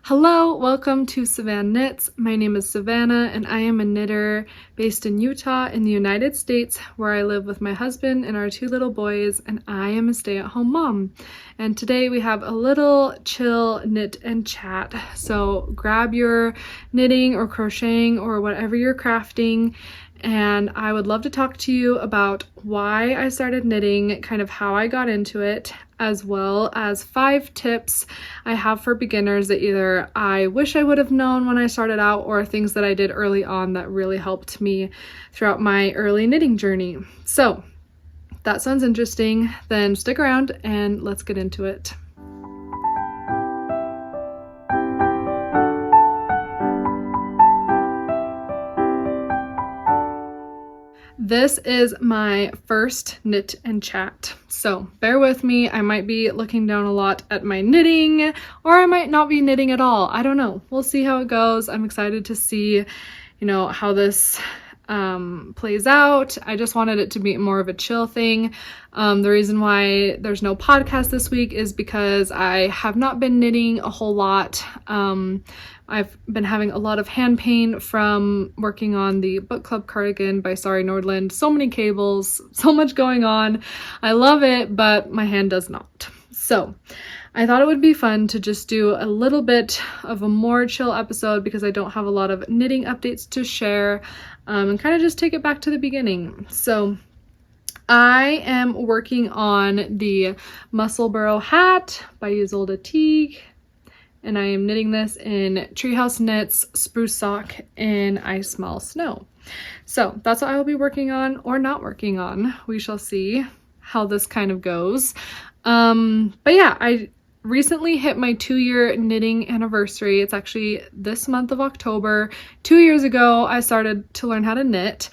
Hello, welcome to SavanKnits. My name is Savannah and I am a knitter based in Utah in the United States, where I live with my husband and our two little boys, and I am a stay-at-home mom. And today we have a little chill knit and chat. So grab your knitting or crocheting or whatever you're crafting, and I would love to talk to you about why I started knitting, kind of how I got into it, as well as 5 tips I have for beginners that either I wish I would have known when I started out or things that I did early on that really helped me throughout my early knitting journey. So if that sounds interesting, then stick around and let's get into it. This is my first knit and chat, so bear with me. I might be looking down a lot at my knitting, or I might not be knitting at all. I don't know. We'll see how it goes. I'm excited to see, how this plays out. I just wanted it to be more of a chill thing. The reason why there's no podcast this week is because I have not been knitting a whole lot. I've been having a lot of hand pain from working on the book club cardigan by Sari Nordland. So many cables, so much going on. I love it, but my hand does not. So I thought it would be fun to just do a little bit of a more chill episode because I don't have a lot of knitting updates to share, and kind of just take it back to the beginning. So I am working on the Musselburgh hat by Ysolda Teague, and I am knitting this in Treehouse Knits Spruce Sock in I Smell Snow. So that's what I will be working on, or not working on. We shall see how this kind of goes. But yeah, I recently hit my 2-year knitting anniversary. It's actually this month of October. 2 years ago, I started to learn how to knit.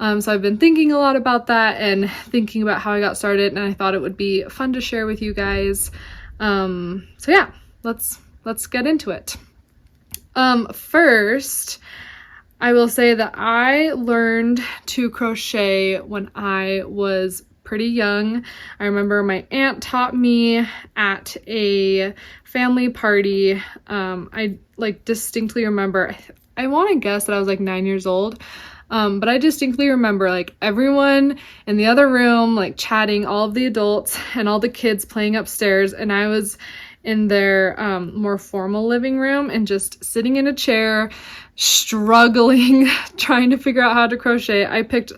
So I've been thinking a lot about that and thinking about how I got started, and I thought it would be fun to share with you guys. So yeah, let's get into it. First, I will say that I learned to crochet when I was pretty young. I remember my aunt taught me at a family party. I distinctly remember, I want to guess that I was 9 years old. But I distinctly remember everyone in the other room chatting, all of the adults and all the kids playing upstairs, and I was in their more formal living room and just sitting in a chair, struggling, trying to figure out how to crochet. I picked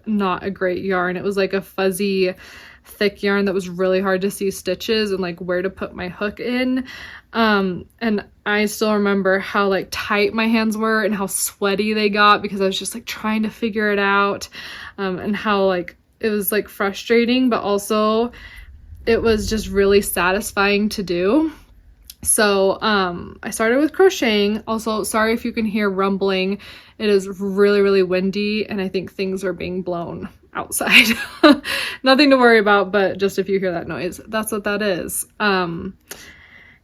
not a great yarn. It was a fuzzy, thick yarn that was really hard to see stitches and where to put my hook in. And I still remember how tight my hands were and how sweaty they got because I was just trying to figure it out, and how it was frustrating, but also it was just really satisfying to do. So I started with crocheting. Also, sorry if you can hear rumbling. It is really, really windy, and I think things are being blown outside. Nothing to worry about, but just if you hear that noise, that's what that is.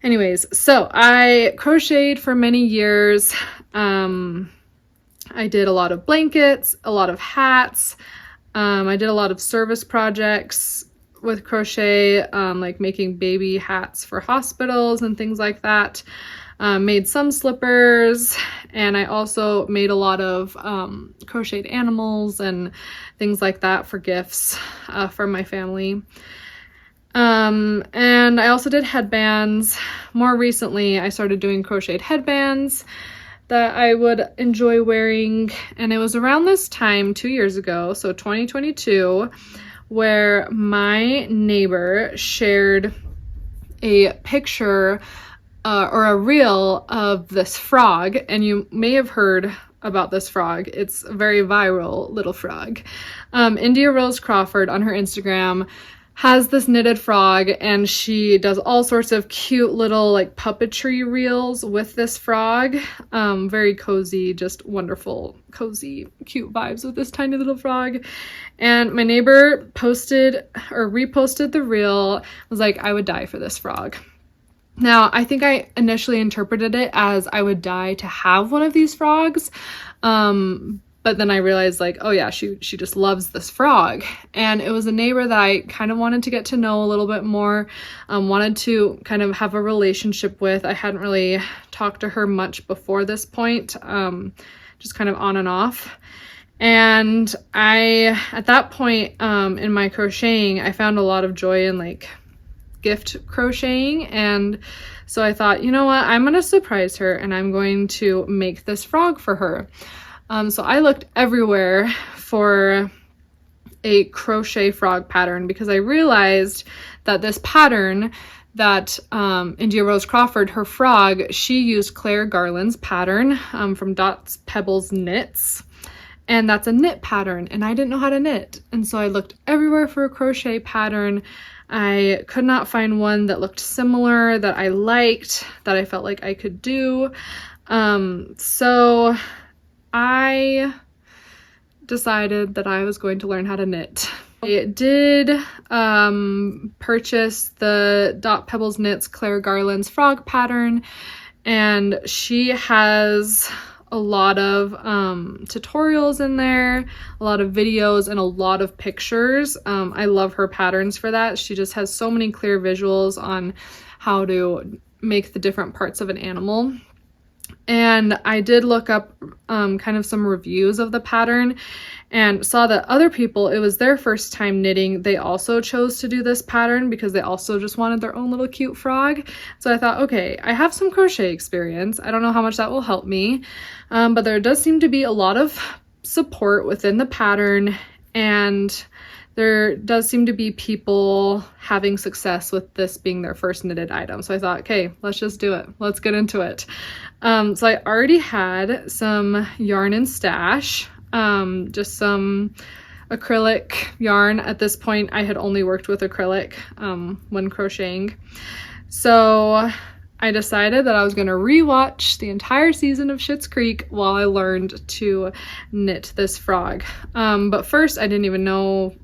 Anyways, so I crocheted for many years. I did a lot of blankets, a lot of hats. I did a lot of service projects with crochet, making baby hats for hospitals and things like that. Made some slippers, and I also made a lot of crocheted animals and things like that for gifts for my family. And I also did headbands. More recently, I started doing crocheted headbands that I would enjoy wearing, and it was around this time 2 years ago, so 2022, where my neighbor shared a picture or a reel of this frog, and you may have heard about this frog. It's a very viral little frog. India Rose Crawford on her Instagram has this knitted frog, and she does all sorts of cute little puppetry reels with this frog. Very cozy, just wonderful, cozy, cute vibes with this tiny little frog. And my neighbor posted or reposted the reel, was I would die for this frog. Now, I think I initially interpreted it as I would die to have one of these frogs, But then I realized like, oh yeah, she just loves this frog. And it was a neighbor that I kind of wanted to get to know a little bit more, wanted to kind of have a relationship with. I hadn't really talked to her much before this point, just kind of on and off. And at that point in my crocheting, I found a lot of joy in like gift crocheting. And so I thought, you know what, I'm going to surprise her and I'm going to make this frog for her. So I looked everywhere for a crochet frog pattern because I realized that this pattern that India Rose Crawford, her frog, she used Claire Garland's pattern from Dots Pebbles Knits. And that's a knit pattern, and I didn't know how to knit. And so I looked everywhere for a crochet pattern. I could not find one that looked similar, that I liked, that I felt like I could do. So I decided that I was going to learn how to knit. I did purchase the Dot Pebbles Knits Claire Garland's frog pattern, and she has a lot of tutorials in there, a lot of videos, and a lot of pictures. I love her patterns for that. She just has so many clear visuals on how to make the different parts of an animal. And I did look up kind of some reviews of the pattern and saw that other people, it was their first time knitting, they also chose to do this pattern because they also just wanted their own little cute frog. So I thought, okay, I have some crochet experience. I don't know how much that will help me, but there does seem to be a lot of support within the pattern, and there does seem to be people having success with this being their first knitted item. So I thought, okay, let's just do it. Let's get into it. So I already had some yarn in stash, just some acrylic yarn. At this point, I had only worked with acrylic when crocheting. So I decided that I was going to rewatch the entire season of Schitt's Creek while I learned to knit this frog. But first, I didn't even know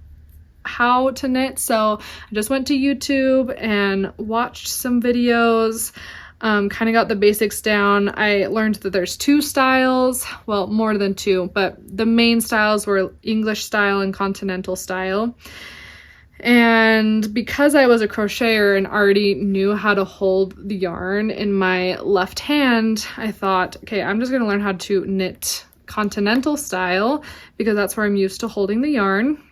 how to knit, so I just went to YouTube and watched some videos, kind of got the basics down. I learned that there's two styles, well, more than two, but the main styles were English style and continental style. And because I was a crocheter and already knew how to hold the yarn in my left hand, I thought, okay, I'm just going to learn how to knit continental style because that's where I'm used to holding the yarn.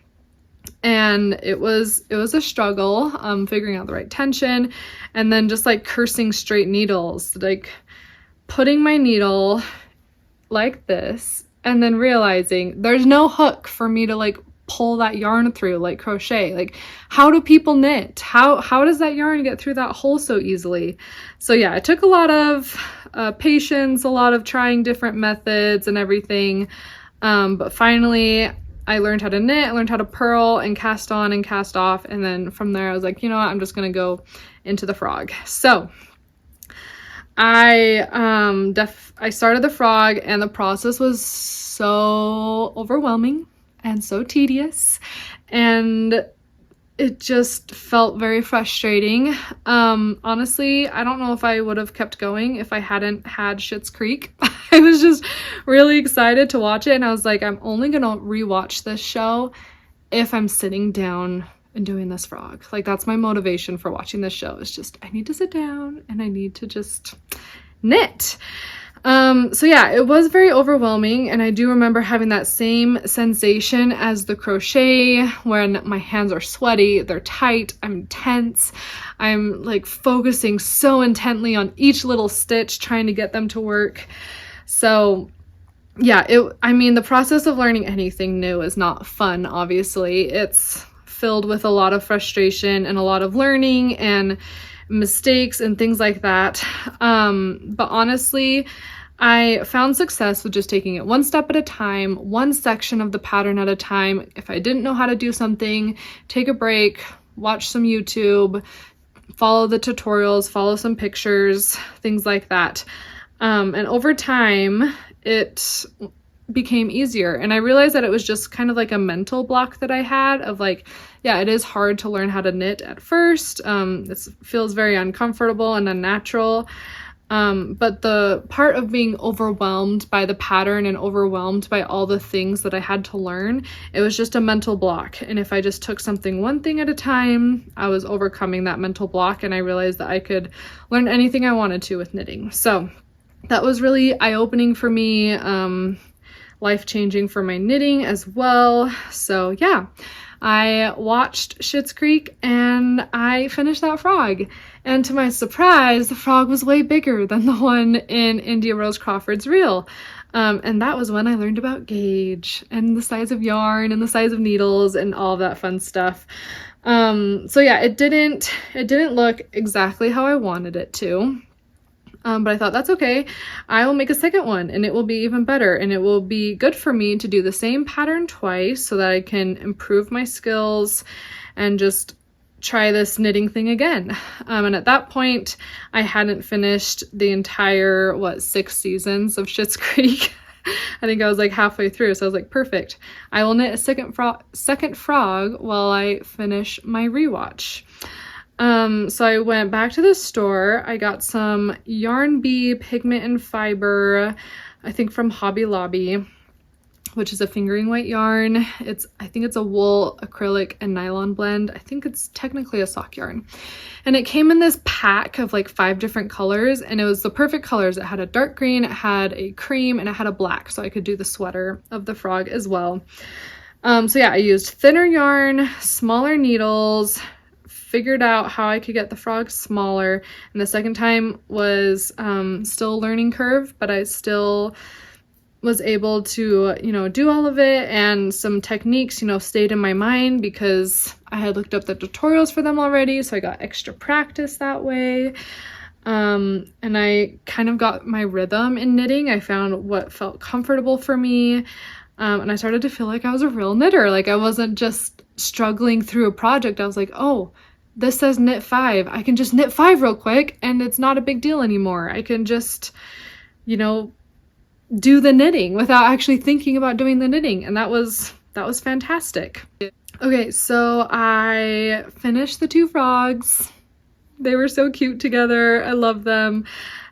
And it was a struggle, figuring out the right tension, and then just like cursing straight needles, like putting my needle like this and then realizing there's no hook for me to like pull that yarn through like crochet. Like, how do people knit? How does that yarn get through that hole so easily? So yeah, it took a lot of patience, a lot of trying different methods and everything, but finally I learned how to knit, I learned how to purl and cast on and cast off, and then from there I was like, you know what, I'm just gonna go into the frog. So I started the frog, and the process was so overwhelming and so tedious, and it just felt very frustrating. Honestly, I don't know if I would have kept going if I hadn't had Schitt's Creek. I was just really excited to watch it, and I was like, I'm only gonna rewatch this show if I'm sitting down and doing this frog. Like, that's my motivation for watching this show. It's just, I need to sit down and I need to just knit. So yeah, it was very overwhelming, and I do remember having that same sensation as the crochet when my hands are sweaty, they're tight, I'm tense, I'm like focusing so intently on each little stitch, trying to get them to work. So yeah, I mean, the process of learning anything new is not fun, obviously. It's filled with a lot of frustration and a lot of learning and mistakes and things like that. But honestly, I found success with just taking it one step at a time, one section of the pattern at a time. If I didn't know how to do something, take a break, watch some YouTube, follow the tutorials, follow some pictures, things like that. And over time, it became easier. And I realized that it was just kind of like a mental block that I had of like, yeah, it is hard to learn how to knit at first. It feels very uncomfortable and unnatural. But the part of being overwhelmed by the pattern and overwhelmed by all the things that I had to learn, it was just a mental block. And if I just took something one thing at a time, I was overcoming that mental block, and I realized that I could learn anything I wanted to with knitting. So that was really eye-opening for me, life-changing for my knitting as well. So yeah, I watched Schitt's Creek and I finished that frog. And to my surprise, the frog was way bigger than the one in India Rose Crawford's reel. And that was when I learned about gauge and the size of yarn and the size of needles and all that fun stuff. So yeah, it didn't look exactly how I wanted it to. But I thought, that's okay. I will make a second one and it will be even better, and it will be good for me to do the same pattern twice so that I can improve my skills and just try this knitting thing again. And at that point, I hadn't finished the entire, 6 seasons of Schitt's Creek. I think I was like halfway through, so I was like, perfect. I will knit a second frog while I finish my rewatch. So I went back to the store. I got some Yarn Bee pigment and fiber, I think from Hobby Lobby, which is a fingering weight yarn. I think it's a wool, acrylic, and nylon blend. I think it's technically a sock yarn. And it came in this pack of like 5 different colors, and it was the perfect colors. It had a dark green, it had a cream, and it had a black, so I could do the sweater of the frog as well. So yeah, I used thinner yarn, smaller needles, figured out how I could get the frog smaller, and the second time was still a learning curve, but I still was able to, do all of it, and some techniques, stayed in my mind because I had looked up the tutorials for them already, so I got extra practice that way. And I kind of got my rhythm in knitting. I found what felt comfortable for me, and I started to feel like I was a real knitter. Like I wasn't just struggling through a project. I was like, oh, this says knit 5. I can just knit 5 real quick and it's not a big deal anymore. I can just, do the knitting without actually thinking about doing the knitting. And that was fantastic. Okay, so I finished the 2 frogs. They were so cute together. I love them.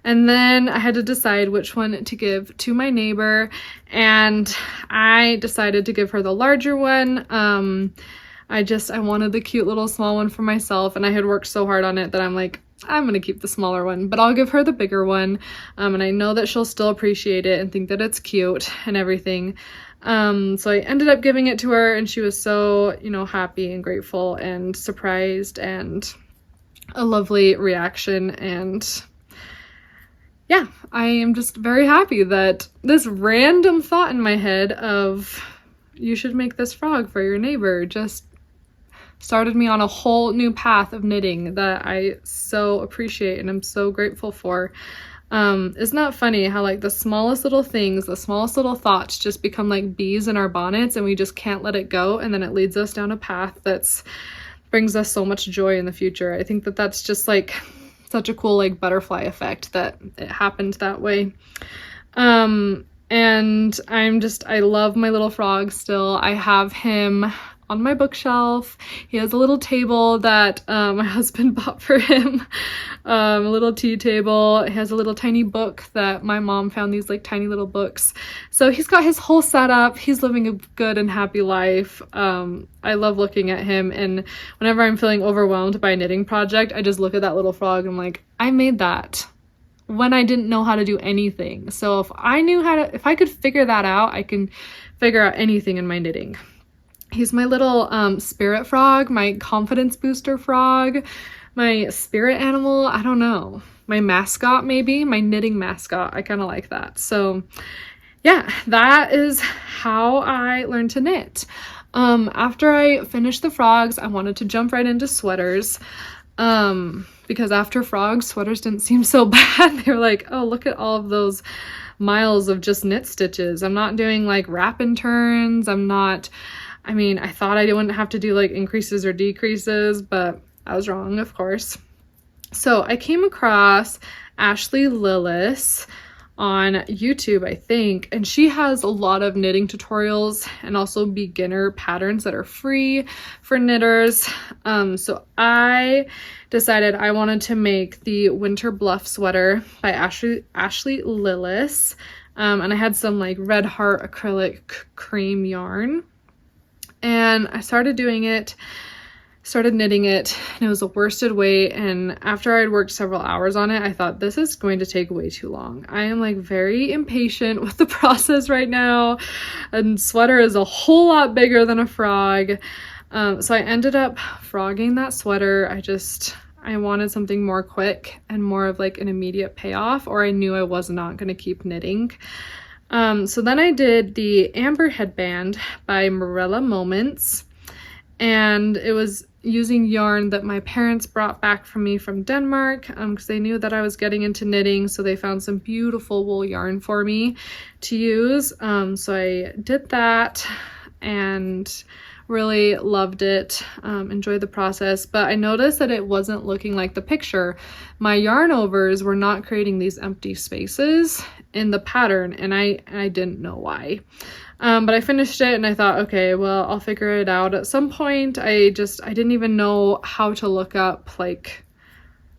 And then I had to decide which one to give to my neighbor, and I decided to give her the larger one. I wanted the cute little small one for myself, and I had worked so hard on it that I'm like, I'm gonna keep the smaller one, but I'll give her the bigger one. And I know that she'll still appreciate it and think that it's cute and everything. So I ended up giving it to her, and she was so, happy and grateful and surprised, and a lovely reaction. And yeah, I am just very happy that this random thought in my head of you should make this frog for your neighbor just started me on a whole new path of knitting that I so appreciate and I'm so grateful for. Isn't that funny how like the smallest little things, the smallest little thoughts just become like bees in our bonnets, and we just can't let it go, and then it leads us down a path that's brings us so much joy in the future. I think that that's just like such a cool like butterfly effect that it happened that way. And I love my little frog still. I have him on my bookshelf. He has a little table that my husband bought for him, a little tea table. He has a little tiny book that my mom found, these like tiny little books. So he's got his whole setup. He's living a good and happy life. I love looking at him, and whenever I'm feeling overwhelmed by a knitting project, I just look at that little frog and I'm like, I made that when I didn't know how to do anything. So if I could figure that out, I can figure out anything in my knitting. He's my little spirit frog, my confidence booster frog, my spirit animal, I don't know, my mascot maybe, my knitting mascot. I kind of like that. So yeah, that is how I learned to knit. After I finished the frogs, I wanted to jump right into sweaters. Because after frogs, sweaters didn't seem so bad. They were like, oh, look at all of those miles of just knit stitches. I'm not doing like wrap and turns. I thought I wouldn't have to do like increases or decreases, but I was wrong, of course. So I came across Ashley Lillis on YouTube, I think, and she has a lot of knitting tutorials and also beginner patterns that are free for knitters. So I decided I wanted to make the Winter Bluff sweater by Ashley Lillis, and I had some like Red Heart acrylic cream yarn, and I started knitting it, and it was a worsted weight, and after I'd worked several hours on it, I thought this is going to take way too long. I am like very impatient with the process right now, and sweater is a whole lot bigger than a frog. So I ended up frogging that sweater. I wanted something more quick and more of like an immediate payoff, or I knew I was not going to keep knitting. So then I did the Amber headband by Morella Moments, and it was using yarn that my parents brought back from me from Denmark, because they knew that I was getting into knitting, so they found some beautiful wool yarn for me to use. So I did that and really loved it, enjoyed the process, but I noticed that it wasn't looking like the picture. My yarn overs were not creating these empty spaces in the pattern, and I didn't know why. But I finished it and I thought, okay, well, I'll figure it out at some point. I didn't even know how to look up like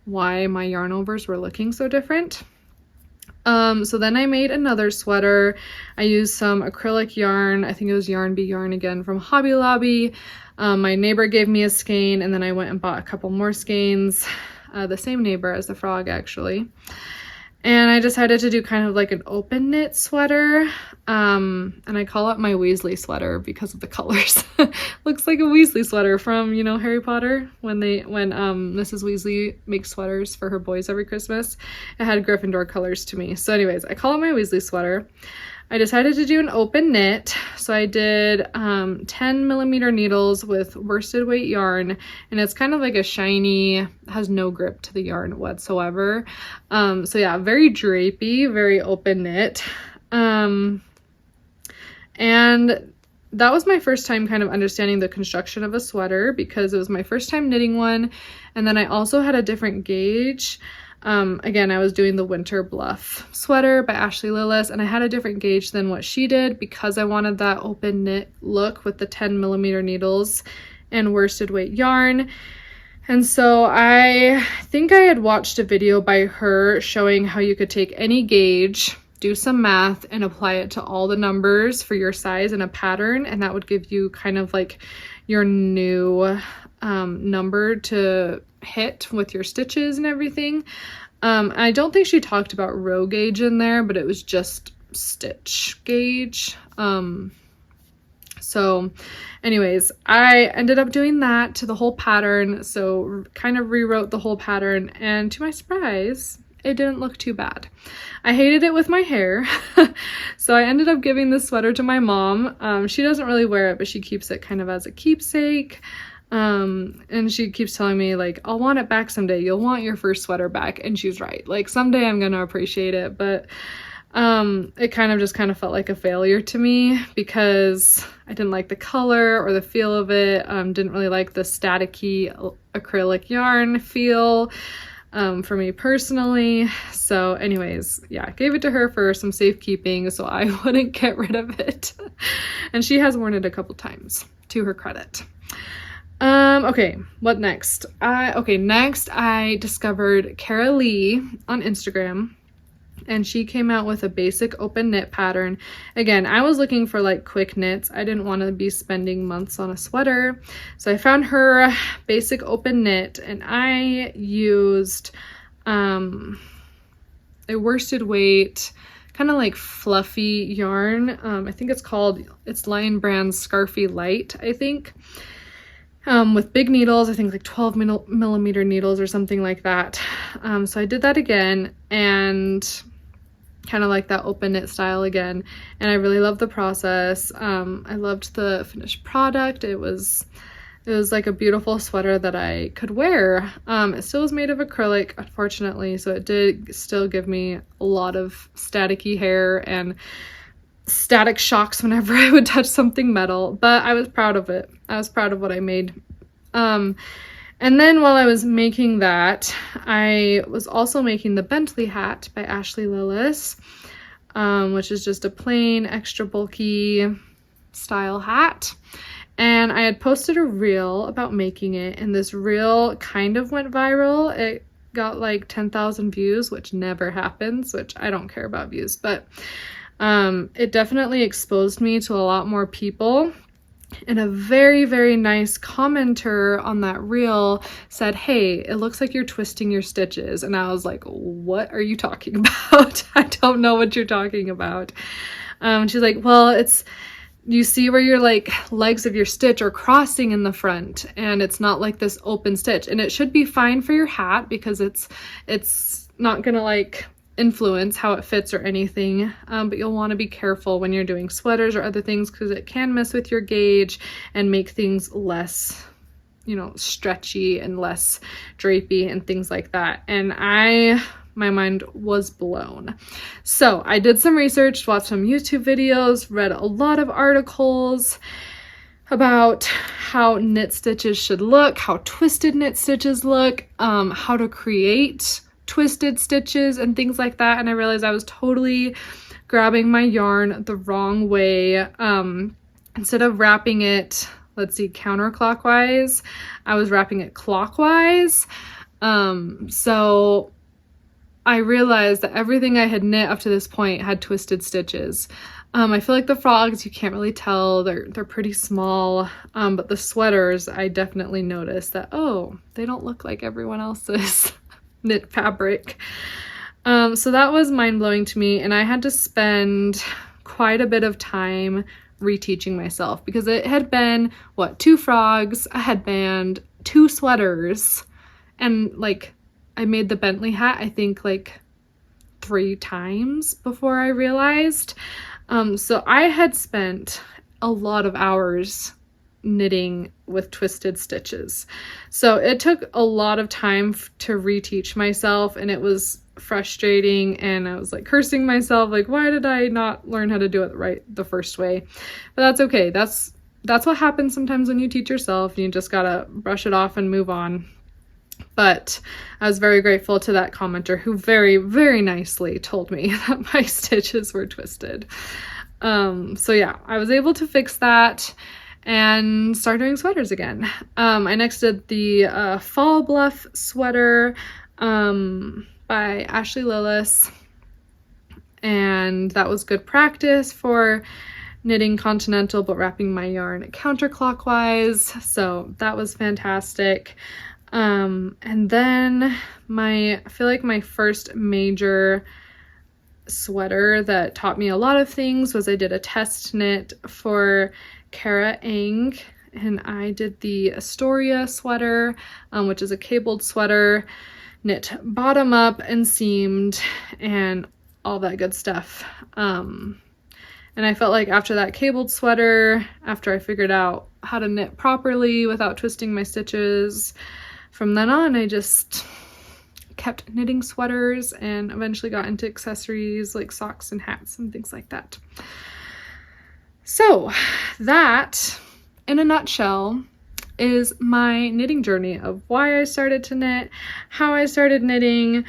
why my yarn overs were looking so different. So then I made another sweater. I used some acrylic yarn. I think it was Yarn Be Yarn again from Hobby Lobby. My neighbor gave me a skein, and then I went and bought a couple more skeins. The same neighbor as the frog, actually. And I decided to do kind of like an open knit sweater, and I call it my Weasley sweater because of the colors. Looks like a Weasley sweater from, you know, Harry Potter, when Mrs. Weasley makes sweaters for her boys every Christmas. It had Gryffindor colors to me. So anyways, I call it my Weasley sweater. I decided to do an open knit, so I did 10mm needles with worsted weight yarn, and it's kind of like a shiny, has no grip to the yarn whatsoever. So yeah, very drapey, very open knit. And that was my first time kind of understanding the construction of a sweater, because it was my first time knitting one, and then I also had a different gauge. Again, I was doing the Winter Bluff sweater by Ashley Lillis, and I had a different gauge than what she did because I wanted that open knit look with the 10mm needles and worsted weight yarn. And so I think I had watched a video by her showing how you could take any gauge, do some math, and apply it to all the numbers for your size and a pattern, and that would give you kind of like your new number to hit with your stitches and everything. I don't think she talked about row gauge in there, but it was just stitch gauge. So anyways, I ended up doing that to the whole pattern, so kind of rewrote the whole pattern, and to my surprise, it didn't look too bad. I hated it with my hair, so I ended up giving this sweater to my mom. She doesn't really wear it, but she keeps it kind of as a keepsake. And she keeps telling me like, I'll want it back someday. You'll want your first sweater back. And she's right. Like someday I'm going to appreciate it. But, it kind of felt like a failure to me because I didn't like the color or the feel of it. Didn't really like the staticky acrylic yarn feel, for me personally. So anyways, yeah, I gave it to her for some safekeeping so I wouldn't get rid of it. And she has worn it a couple times, to her credit. Okay, what next? Next I discovered Cara Lee on Instagram, and she came out with a basic open knit pattern. Again, I was looking for like quick knits. I didn't want to be spending months on a sweater. So I found her basic open knit, and I used a worsted weight, kind of like fluffy yarn. I think it's Lion Brand's Scarfy Light, I think. With big needles, I think like 12mm needles or something like that. So I did that again, and kind of like that open knit style again, and I really loved the process. I loved the finished product. It was like a beautiful sweater that I could wear. It still was made of acrylic, unfortunately, so it did still give me a lot of staticky hair and static shocks whenever I would touch something metal, but I was proud of it. I was proud of what I made. And And then while I was making that, I was also making the Bentley hat by Ashley Lillis, which is just a plain extra bulky style hat. And I had posted a reel about making it, and this reel kind of went viral. It got like 10,000 views, which never happens, which I don't care about views, but it definitely exposed me to a lot more people. And a very, very nice commenter on that reel said, "Hey, it looks like you're twisting your stitches." And I was like, "What are you talking about? I don't know what you're talking about." She's like, "Well, it's, you see where your like legs of your stitch are crossing in the front, and it's not like this open stitch, and it should be fine for your hat because it's not gonna like influence how it fits or anything, but you'll want to be careful when you're doing sweaters or other things because it can mess with your gauge and make things less, you know, stretchy and less drapey and things like that." And my mind was blown. So I did some research, watched some YouTube videos, read a lot of articles about how knit stitches should look, how twisted knit stitches look, how to create twisted stitches and things like that. And I realized I was totally grabbing my yarn the wrong way. Instead of wrapping it, let's see, counterclockwise, I was wrapping it clockwise. So I realized that everything I had knit up to this point had twisted stitches. I feel like the frogs, you can't really tell, they're pretty small, but the sweaters, I definitely noticed that, oh, they don't look like everyone else's knit fabric. So that was mind-blowing to me, and I had to spend quite a bit of time reteaching myself because it had been, what, 2 frogs, a headband, 2 sweaters, and like I made the Bentley hat, I think like 3 times before I realized. So I had spent a lot of hours knitting with twisted stitches. So it took a lot of time to reteach myself, and it was frustrating, and I was like cursing myself, like, why did I not learn how to do it right the first way? But that's okay. That's what happens sometimes when you teach yourself. You just gotta brush it off and move on. But I was very grateful to that commenter who very, very nicely told me that my stitches were twisted. So yeah, I was able to fix that and start doing sweaters again. I next did the Fall Bluff sweater by Ashley Lillis, and that was good practice for knitting continental but wrapping my yarn counterclockwise, so that was fantastic. And then I feel like my first major sweater that taught me a lot of things was I did a test knit for Kara Eng, and I did the Astoria sweater, which is a cabled sweater, knit bottom up and seamed and all that good stuff. And I felt like after that cabled sweater, after I figured out how to knit properly without twisting my stitches, from then on I just kept knitting sweaters and eventually got into accessories like socks and hats and things like that. So that, in a nutshell, is my knitting journey of why I started to knit, how I started knitting,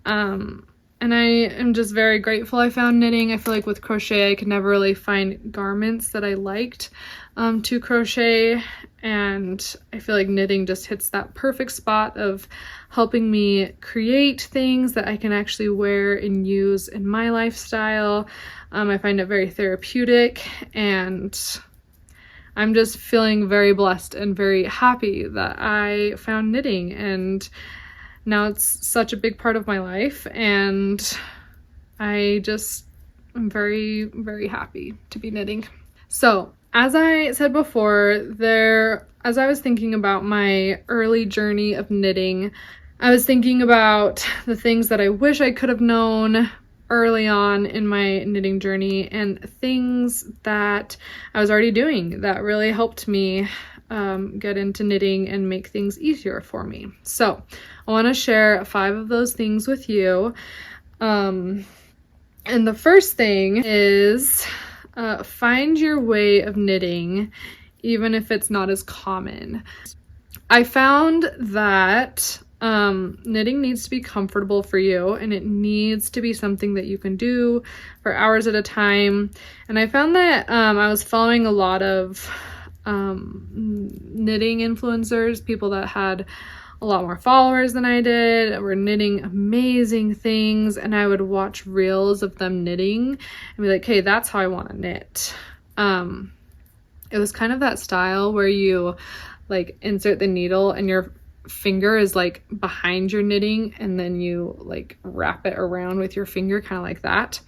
and I am just very grateful I found knitting. I feel like with crochet I could never really find garments that I liked to crochet, and I feel like knitting just hits that perfect spot of helping me create things that I can actually wear and use in my lifestyle. I find it very therapeutic, and I'm just feeling very blessed and very happy that I found knitting, and now it's such a big part of my life, and I just am very, very happy to be knitting. So as I said before, as I was thinking about my early journey of knitting, I was thinking about the things that I wish I could have known early on in my knitting journey and things that I was already doing that really helped me get into knitting and make things easier for me. So I want to share 5 of those things with you. And the first thing is find your way of knitting, even if it's not as common. I found that knitting needs to be comfortable for you, and it needs to be something that you can do for hours at a time. And I found that I was following a lot of knitting influencers, people that had a lot more followers than I did, were knitting amazing things, and I would watch reels of them knitting and be like, hey, that's how I want to knit. It was kind of that style where you like insert the needle and your finger is like behind your knitting, and then you like wrap it around with your finger, kind of like that.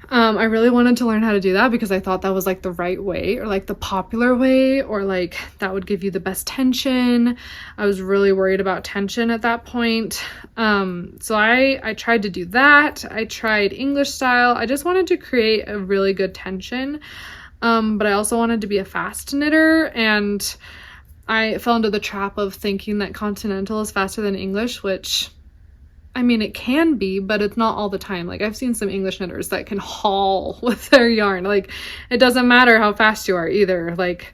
I really wanted to learn how to do that because I thought that was like the right way, or like the popular way, or like that would give you the best tension. I was really worried about tension at that point. So I tried to do that. I tried English style. I just wanted to create a really good tension. But I also wanted to be a fast knitter, and I fell into the trap of thinking that continental is faster than English, which, I mean, it can be, but it's not all the time. Like, I've seen some English knitters that can haul with their yarn. Like, it doesn't matter how fast you are either. Like,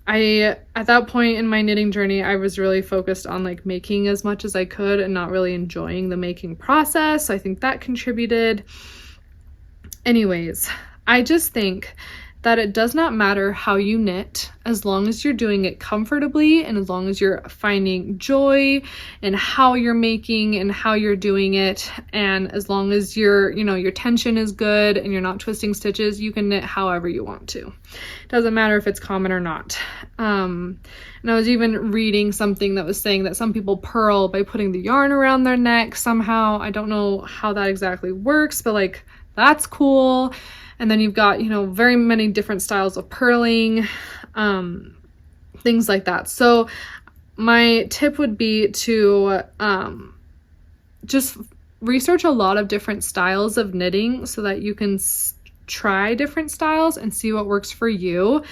at that point in my knitting journey, I was really focused on like making as much as I could and not really enjoying the making process. So I think that contributed. Anyways, I just think that it does not matter how you knit, as long as you're doing it comfortably and as long as you're finding joy in how you're making and how you're doing it, and as long as your tension is good and you're not twisting stitches, you can knit however you want to. It doesn't matter if it's common or not. And I was even reading something that was saying that some people purl by putting the yarn around their neck somehow. I don't know how that exactly works, but like, that's cool. And then you've got, very many different styles of purling, things like that. So my tip would be to just research a lot of different styles of knitting so that you can try different styles and see what works for you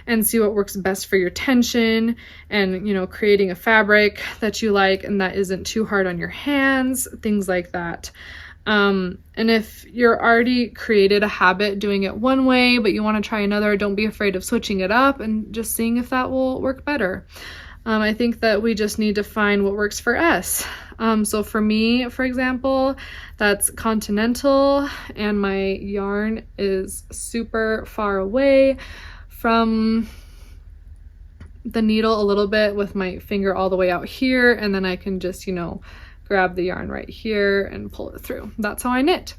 and see what works best for your tension, and, creating a fabric that you like and that isn't too hard on your hands, things like that. And if you're already created a habit doing it one way, but you want to try another, don't be afraid of switching it up and just seeing if that will work better. I think that we just need to find what works for us. So for me, for example, that's continental, and my yarn is super far away from the needle a little bit, with my finger all the way out here, and then I can just, grab the yarn right here and pull it through. That's how I knit.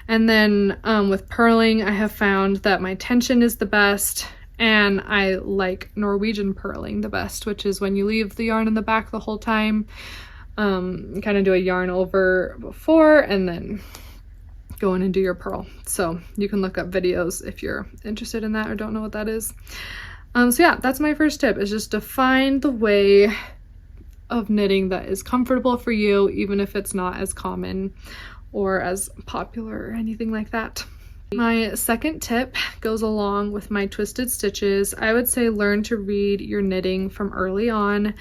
And then with purling, I have found that my tension is the best, and I like Norwegian purling the best, which is when you leave the yarn in the back the whole time, kind of do a yarn over before and then go in and do your purl. So you can look up videos if you're interested in that or don't know what that is. So yeah, that's my first tip, is just to find the way of knitting that is comfortable for you, even if it's not as common or as popular or anything like that. My second tip goes along with my twisted stitches. I would say learn to read your knitting from early on.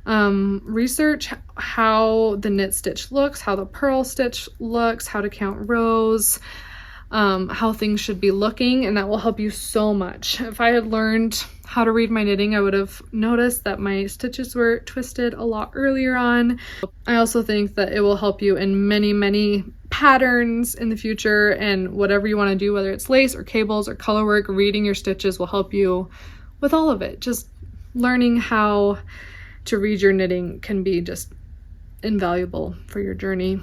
Research how the knit stitch looks, how the purl stitch looks, how to count rows, how things should be looking, and that will help you so much. If I had learned how to read my knitting, I would have noticed that my stitches were twisted a lot earlier on. I also think that it will help you in many patterns in the future, and whatever you want to do, whether it's lace or cables or color work, reading your stitches will help you with all of it. Just learning how to read your knitting can be just invaluable for your journey.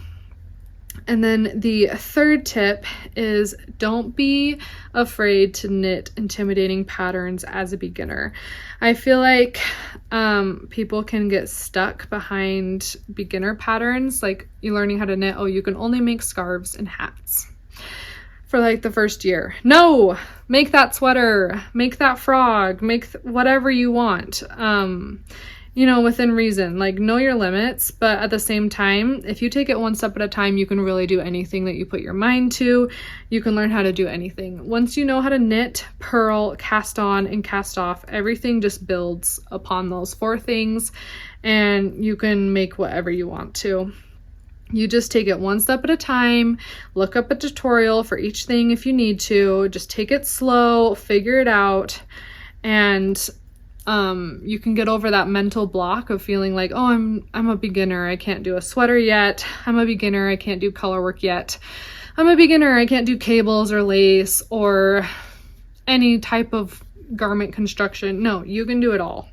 And then the third tip is don't be afraid to knit intimidating patterns as a beginner. I feel like people can get stuck behind beginner patterns, like you learning how to knit, oh, you can only make scarves and hats for like the first year. No, make that sweater, make that frog, make whatever you want. Within reason, like know your limits, but at the same time, if you take it one step at a time, you can really do anything that you put your mind to. You can learn how to do anything. Once you know how to knit, purl, cast on, and cast off, everything just builds upon those 4 things, and you can make whatever you want to. You just take it one step at a time, look up a tutorial for each thing if you need to, just take it slow, figure it out, and You can get over that mental block of feeling like, oh, I'm a beginner, I can't do a sweater yet. I'm a beginner, I can't do color work yet. I'm a beginner, I can't do cables or lace or any type of garment construction. No, you can do it all.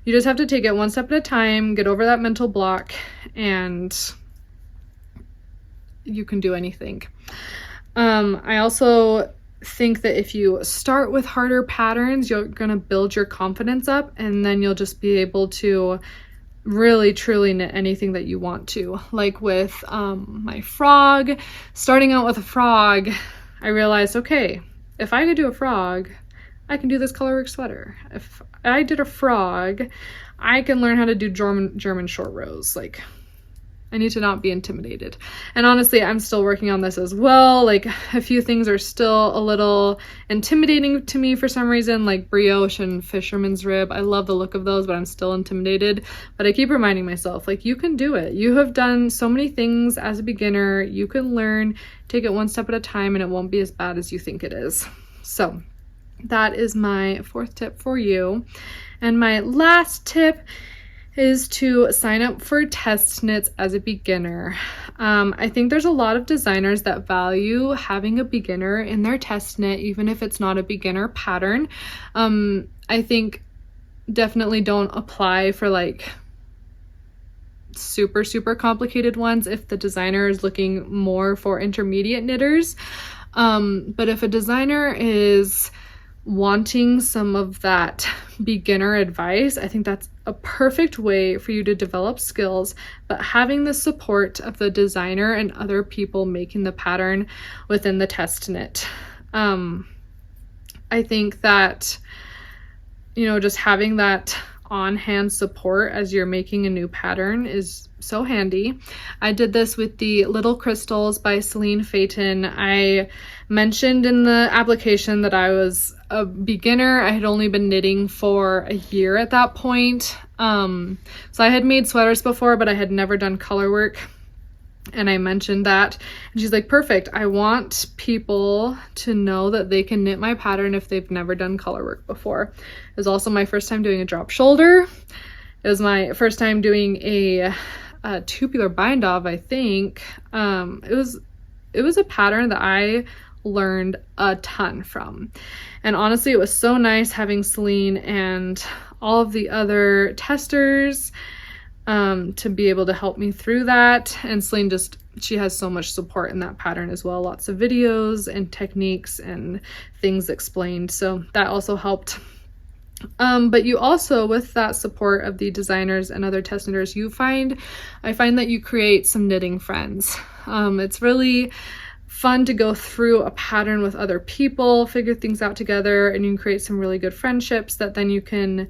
You just have to take it one step at a time, get over that mental block, and you can do anything. I also think that if you start with harder patterns, you're gonna build your confidence up, and then you'll just be able to really truly knit anything that you want to. Like with my frog, starting out with a frog, I realized, okay, if I could do a frog, I can do this colorwork sweater. If I did a frog, I can learn how to do German short rows. Like, I need to not be intimidated. And honestly, I'm still working on this as well. Like, a few things are still a little intimidating to me for some reason, like brioche and fisherman's rib. I love the look of those, but I'm still intimidated. But I keep reminding myself, like, you can do it. You have done so many things as a beginner. You can learn, take it one step at a time, and it won't be as bad as you think it is. So that is my 4th tip for you. And my last tip is to sign up for test knits as a beginner. I think there's a lot of designers that value having a beginner in their test knit, even if it's not a beginner pattern. I think definitely don't apply for like super complicated ones if the designer is looking more for intermediate knitters. But if a designer is wanting some of that beginner advice, I think that's a perfect way for you to develop skills, but having the support of the designer and other people making the pattern within the test knit. I think that, you know, just having that on-hand support as you're making a new pattern is so handy. I did this with the Little Crystals by Celine Phaeton. I mentioned in the application that I was a beginner. I had only been knitting for a year at that point. So I had made sweaters before, but I had never done color work. And I mentioned that, and she's like, perfect. I want people to know that they can knit my pattern if they've never done color work before. It was also my first time doing a drop shoulder. It was my first time doing a tubular bind off, I think. It was a pattern that I learned a ton from. And honestly, it was so nice having Celine and all of the other testers to be able to help me through that. And Celine she has so much support in that pattern as well. Lots of videos and techniques and things explained. So that also helped. But you also, with that support of the designers and other test knitters, I find that you create some knitting friends. It's really fun to go through a pattern with other people, figure things out together, and you can create some really good friendships that then you can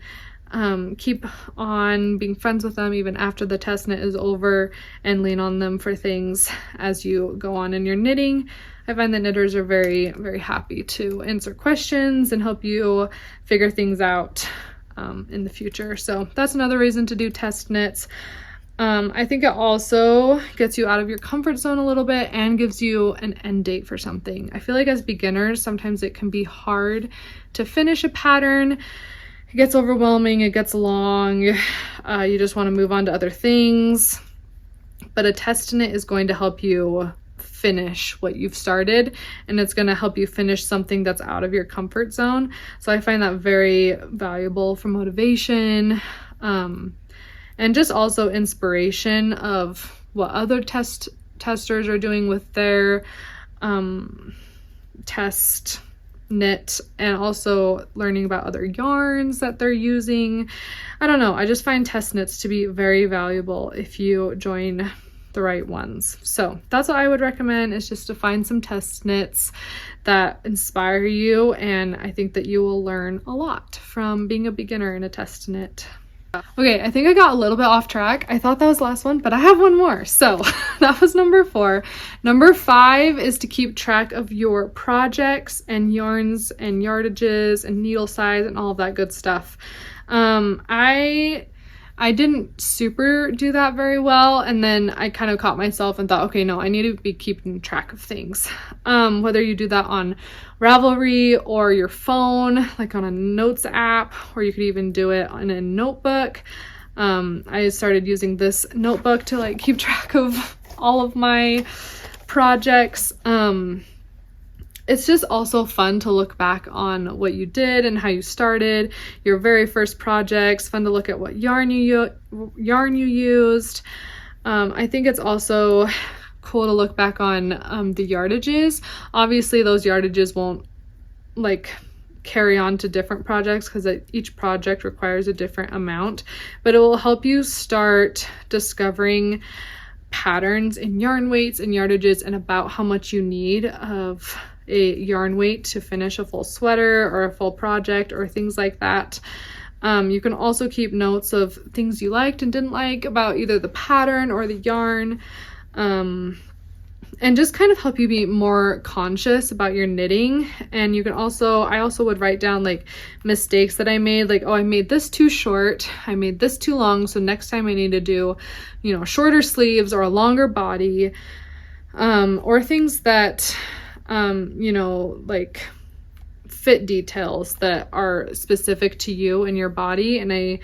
keep on being friends with them even after the test knit is over, and lean on them for things as you go on in your knitting. I find that knitters are very, very happy to answer questions and help you figure things out in the future. So that's another reason to do test knits. I think it also gets you out of your comfort zone a little bit and gives you an end date for something. I feel like as beginners, sometimes it can be hard to finish a pattern. It gets overwhelming, it gets long, you just want to move on to other things. But a test knit is going to help you finish what you've started, and it's going to help you finish something that's out of your comfort zone. So I find that very valuable for motivation, and just also inspiration of what other testers are doing with their test knit, and also learning about other yarns that they're using. I don't know, I just find test knits to be very valuable if you join the right ones. So that's what I would recommend, is just to find some test knits that inspire you, and I think that you will learn a lot from being a beginner in a test knit. Okay, I think I got a little bit off track. I thought that was the last one, but I have one more. So that was number 4. Number 5 is to keep track of your projects and yarns and yardages and needle size and all of that good stuff. I I didn't super do that very well, and then I kind of caught myself and thought, okay, no, I need to be keeping track of things. Whether you do that on Ravelry or your phone, like on a notes app, or you could even do it in a notebook. I started using this notebook to like keep track of all of my projects. It's just also fun to look back on what you did and how you started your very first projects. Fun to look at what yarn you used. I think it's also cool to look back on the yardages. Obviously, those yardages won't like carry on to different projects because each project requires a different amount, but it will help you start discovering patterns in yarn weights and yardages and about how much you need of a yarn weight to finish a full sweater or a full project or things like that. You can also keep notes of things you liked and didn't like about either the pattern or the yarn, and just kind of help you be more conscious about your knitting. And you can also, I also would write down like mistakes that I made, like, oh, I made this too short, I made this too long, so next time I need to do, you know, shorter sleeves or a longer body, or things that you know, like fit details that are specific to you and your body. And I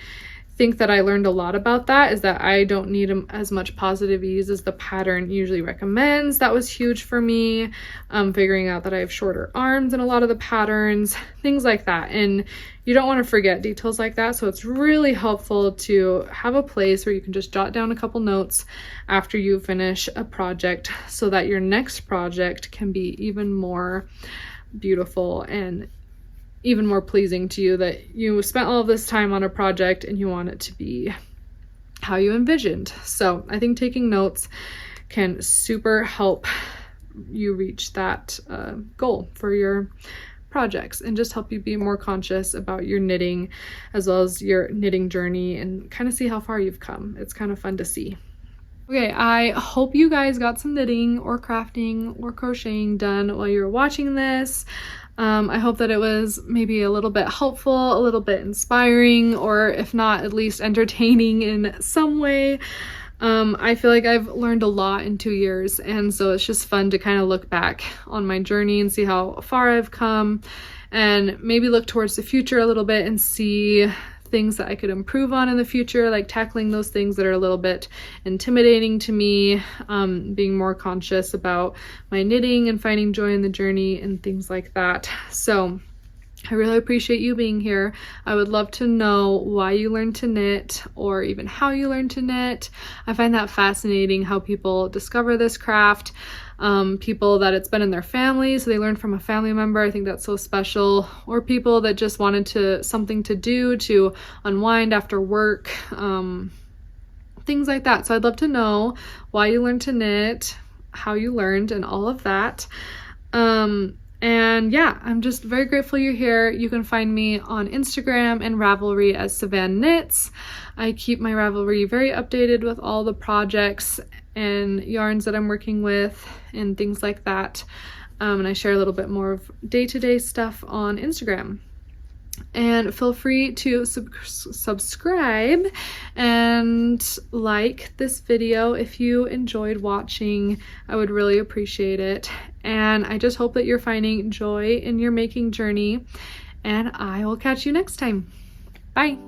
think that I learned a lot about that, is that I don't need as much positive ease as the pattern usually recommends. That was huge for me, figuring out that I have shorter arms in a lot of the patterns, things like that. And you don't want to forget details like that, so it's really helpful to have a place where you can just jot down a couple notes after you finish a project so that your next project can be even more beautiful and even more pleasing to you, that you spent all of this time on a project and you want it to be how you envisioned. So I think taking notes can super help you reach that goal for your projects and just help you be more conscious about your knitting as well as your knitting journey and kind of see how far you've come. It's kind of fun to see. Okay, I hope you guys got some knitting or crafting or crocheting done while you were watching this. I hope that it was maybe a little bit helpful, a little bit inspiring, or if not, at least entertaining in some way. I feel like I've learned a lot in 2 years, and so it's just fun to kind of look back on my journey and see how far I've come, and maybe look towards the future a little bit and see things that I could improve on in the future, like tackling those things that are a little bit intimidating to me, being more conscious about my knitting and finding joy in the journey and things like that. So I really appreciate you being here. I would love to know why you learned to knit or even how you learned to knit. I find that fascinating how people discover this craft. People that it's been in their family, so they learned from a family member. I think that's so special. Or people that just wanted something to do to unwind after work, things like that. So I'd love to know why you learned to knit, how you learned, and all of that. And yeah, I'm just very grateful you're here. You can find me on Instagram and Ravelry as SavanKnits. I keep my Ravelry very updated with all the projects and yarns that I'm working with and things like that. And I share a little bit more of day-to-day stuff on Instagram. And feel free to subscribe and like this video if you enjoyed watching. I would really appreciate it. And I just hope that you're finding joy in your making journey. And I will catch you next time. Bye.